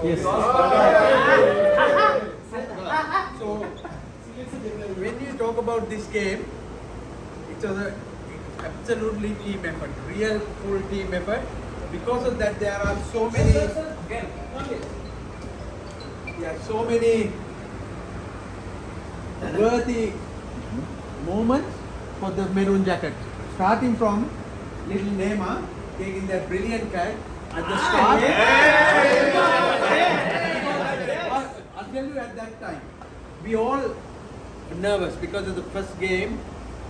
Yes. So, when you talk about this game, it's absolutely team effort, real full team effort. Because of that, there are so many worthy moments for the maroon jacket. Starting from little Neymar taking that brilliant catch at the start. I'll tell you at that time, we all nervous because of the first game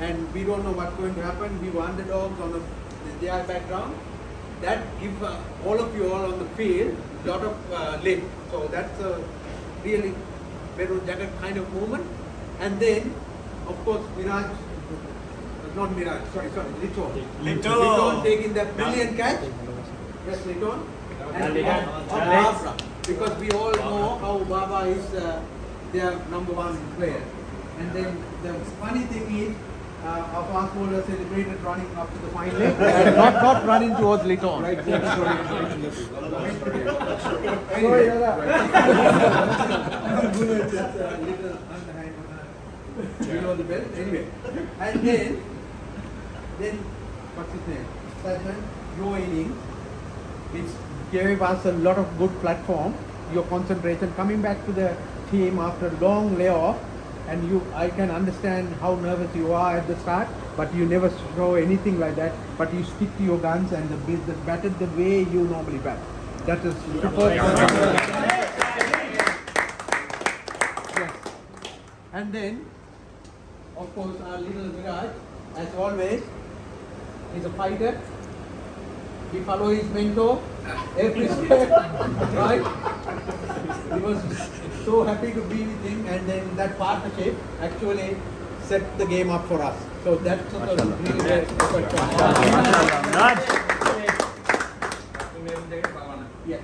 and we don't know what's going to happen. We were underdogs on the GI background. That gives all of you all on the field a lot of lift. So that's a really maroon jacket kind of moment. And then, of course, Liton. Liton taking that brilliant catch. Yes, Liton. And Barbara. Because we all know how Baba is their number one player. And then the funny thing is, our fast bowler celebrated running up to the final leg and not running towards Liton. Right. You know the bell? Anyway. And then what's his name? Sajman, your innings, which gave us a lot of good platform. Your concentration coming back to the team after a long layoff, and I can understand how nervous you are at the start, but you never show anything like that. But you stick to your guns and batted the way you normally bat. That is superb. Yes. And then, of course, our little Viraj, as always, is a fighter. He follows his mentor every step, right? He was so happy to be with him, and then that partnership actually set the game up for us. So that's a really great effort. Yes.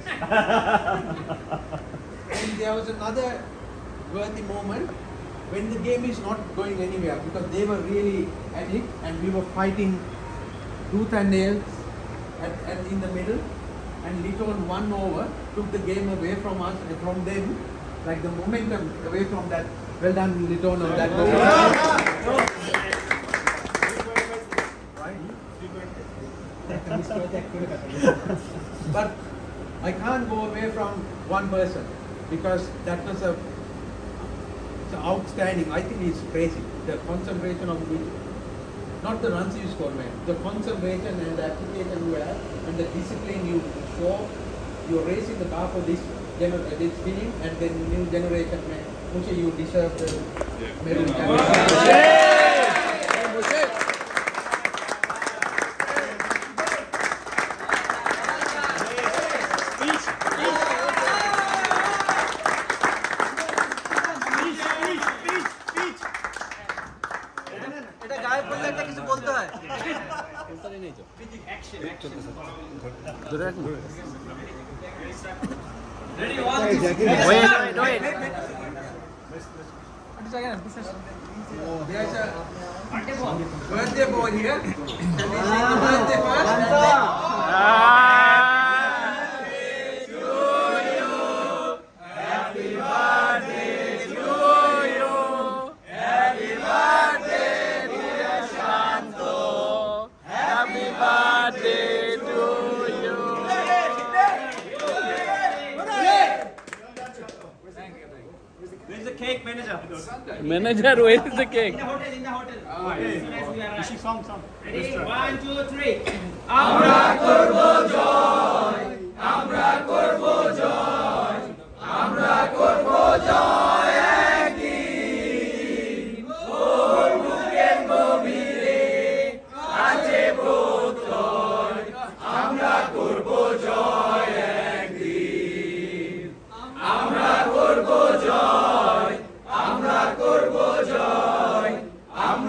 And there was another worthy moment when the game is not going anywhere because they were really at it and we were fighting tooth and nails at in the middle, and Liton 1 over took the game away from us and from them, like the momentum away from that. Well done, Liton, on that goal. Right? But I can't go away from one person because that was outstanding. I think it's crazy. The concentration of which, not the runs you score, man. The concentration and the application you have and the discipline you show. You're racing the car for this spinning, and then new generation, man. Mushe, you deserve the maroon jacket. Wait. There's a birthday boy here. Can we sing the birthday first? Manager, where is the cake? In the hotel. Okay. Ready? Song. Ready? 1, 2, 3. আমরা করব জয়, আমরা করব জয়, আমরা করব জয় একদিন। ওর বুকের গভীরে আছে প্রত্যয়, আমরা করব জয়।